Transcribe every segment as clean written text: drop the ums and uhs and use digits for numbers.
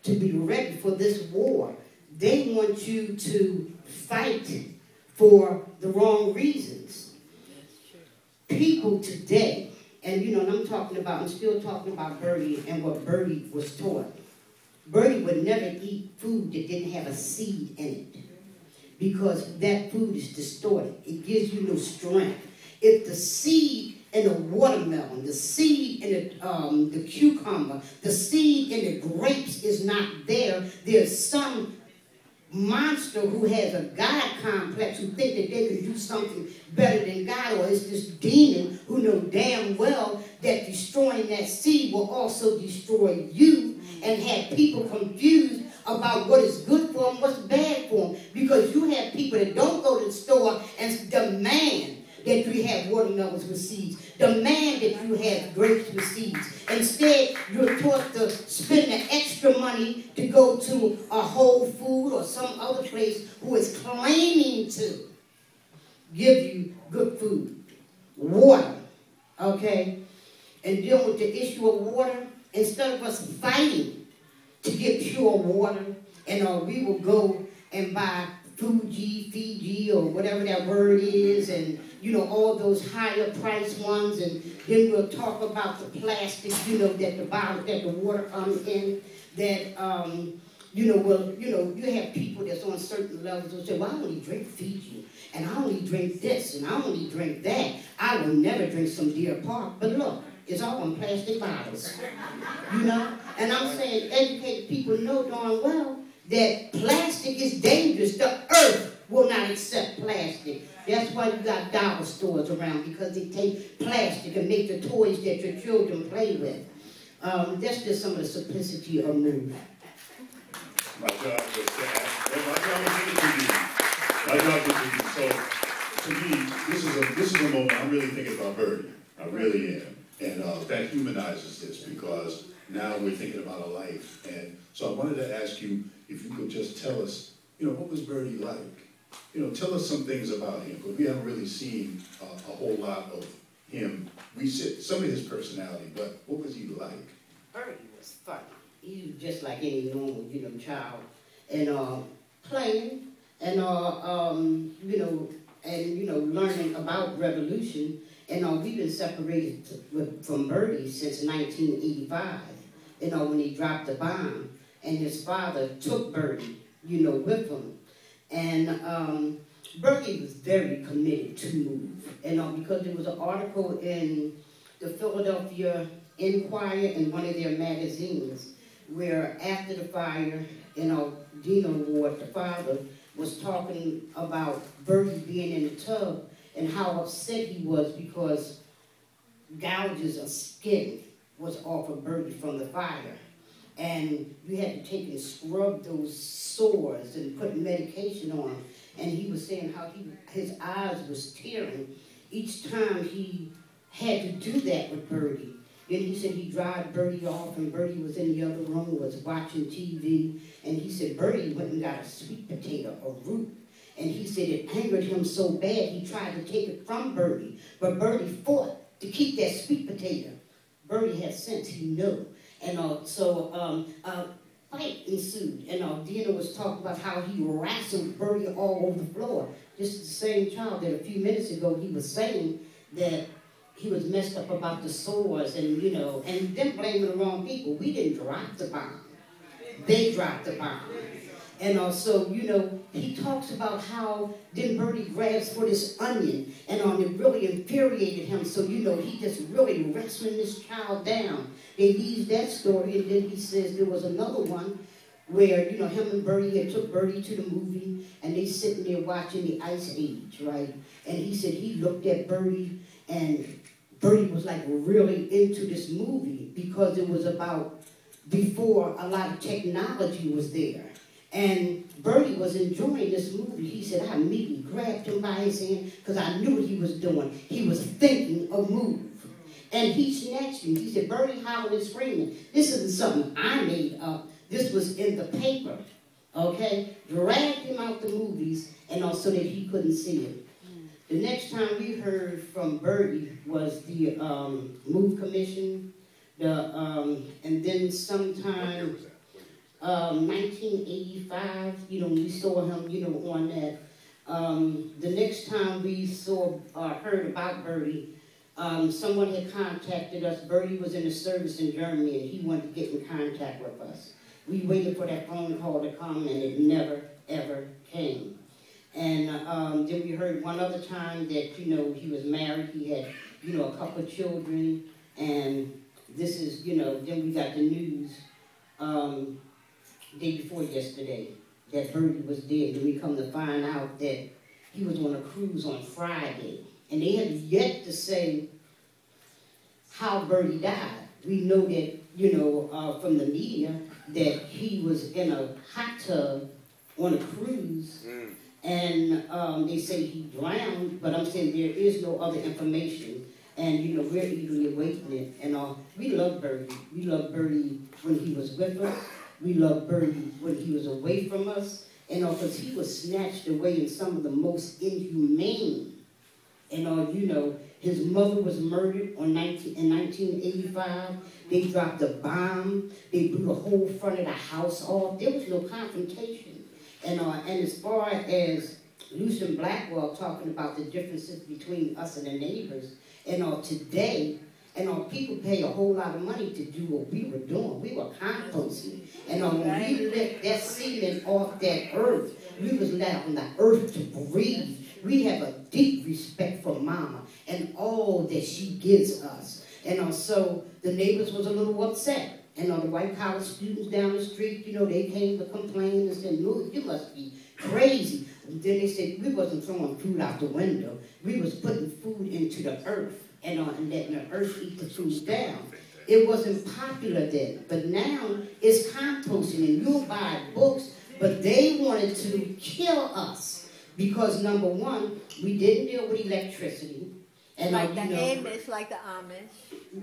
to be ready for this war. They want you to fight for the wrong reasons. People today, and you know, and I'm still talking about Birdie and what Birdie was taught. Birdie would never eat food that didn't have a seed in it, because that food is distorted. It gives you no strength. If the seed in the watermelon, the seed in the cucumber, the seed in the grapes is not there, there's some monster who has a God complex who think that they can do something better than God, or it's this demon who know damn well that destroying that seed will also destroy you, and have people confused about what is good for them, what's bad for them, because you have people that don't go to the store and demand that you have watermelons with seeds, demand that you have grapes with seeds. Instead, you're taught to spend the extra money to go to a Whole Food or some other place who is claiming to give you good food. Water, okay? And dealing with the issue of water, instead of us fighting to get pure water, and we will go and buy Fiji, or whatever that word is, and you know, all those higher priced ones, and then we'll talk about the plastic, you know, that the water comes in, that you have people that's on certain levels who say, well, I only drink Fiji, and I only drink this, and I only drink that. I will never drink some Deer Park, but look, it's all in plastic bottles, you know? And I'm saying educated people know darn well that plastic is dangerous. The earth will not accept plastic. That's why you got dollar stores around, because they take plastic and make the toys that your children play with. That's just some of the simplicity of movement. My job was to ask, well, my job was to interview. So, to me, this is a moment I'm really thinking about Birdie. I really am. And that humanizes this, because now we're thinking about a life. And so I wanted to ask you if you could just tell us, you know, what was Birdie like? You know, tell us some things about him, because we haven't really seen a whole lot of him. We see some of his personality, but what was he like? Birdie was funny. He was just like any normal, you know, child, and playing, and learning about revolution. And we've been separated from Birdie since 1985. You know, when he dropped the bomb, and his father took Birdie, you know, with him. And Birdie was very committed to move. And because there was an article in the Philadelphia Inquirer in one of their magazines where after the fire, Dino Ward, the father, was talking about Birdie being in the tub and how upset he was because gouges of skin was off of Birdie from the fire. And you had to take and scrub those sores and put medication on him. And he was saying how his eyes was tearing each time he had to do that with Birdie. Then he said he dried Birdie off, and Birdie was in the other room, was watching TV. And he said Birdie went and got a sweet potato, a root. And he said it angered him so bad he tried to take it from Birdie. But Birdie fought to keep that sweet potato. Birdie had sense, he knew. And fight ensued. And Dina was talking about how he wrestled Birdie all over the floor. This is the same child that a few minutes ago he was saying that he was messed up about the sores, and and them blaming the wrong people. We didn't drop the bomb. They dropped the bomb. And also, he talks about how then Birdie grabs for this onion, and it really infuriated him. So, he just really wrestling this child down. They leaves that story, and then he says there was another one where, him and Birdie had took Birdie to the movie, and they sitting there watching the Ice Age, right? And he said he looked at Birdie, and Birdie was like really into this movie because it was about before a lot of technology was there. And Birdie was enjoying this movie. He said, I immediately grabbed him by his hand because I knew what he was doing. He was thinking of move. And he snatched him. He said, Birdie howling and screaming. This isn't something I made up. This was in the paper. Okay? Dragged him out the movies and also that he couldn't see it. The next time we heard from Birdie was the Move Commission. And then sometime 1985, you know, we saw him, you know, on that. The next time we heard about Bertie, someone had contacted us. Bertie was in a service in Germany, and he wanted to get in contact with us. We waited for that phone call to come, and it never, ever came. And then we heard one other time that, you know, he was married. He had, you know, a couple of children. And this is, you know, then we got the news day before yesterday that Bertie was dead. And we come to find out that he was on a cruise on Friday. And they have yet to say how Bertie died. We know that, you know, from the media that he was in a hot tub on a cruise. And they say he drowned, but I'm saying there is no other information. And, you know, we're eagerly awaiting it. And we love Bertie. We love Bertie when he was with us. We love Bertie when he was away from us. And because he was snatched away in some of the most inhumane. And, you know, his mother was murdered in 1985. They dropped a bomb. They blew the whole front of the house off. There was no confrontation. And as far as Lucian Blackwell talking about the differences between us and the neighbors, and today, and people pay a whole lot of money to do what we were doing. We were composting. And when we lift that ceiling off that earth, we was allowing the earth to breathe. We have a deep respect for Mama and all that she gives us. And so the neighbors was a little upset. And the white collar students down the street, you know, they came to complain and said, no, you must be crazy. And then they said, we wasn't throwing food out the window. We was putting food into the earth and letting the earth eat the food down. It wasn't popular then. But now it's composting and you'll buy books, but they wanted to kill us. Because number one, we didn't deal with electricity. And like the Amish, like the Amish.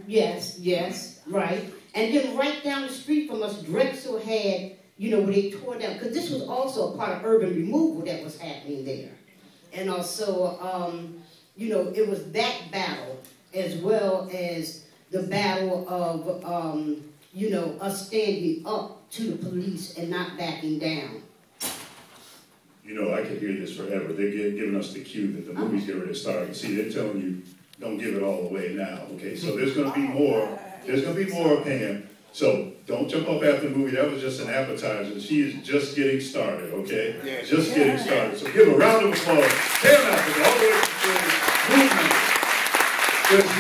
Yes, yes, right. And then right down the street from us, Drexel had, you know, where they tore down, because this was also a part of urban removal that was happening there. And also, you know, it was that battle as well as the battle of, you know, us standing up to the police and not backing down. You know, I could hear this forever. They're giving us the cue that the movie's getting ready to start. See, they're telling you, don't give it all away now, okay? So there's going to be more. There's going to be more, Pam. So don't jump up after the movie. That was just an appetizer. She is just getting started, okay? Yeah. Just getting started. So give a round of applause. Pam Afrika, all the way from the movement. There's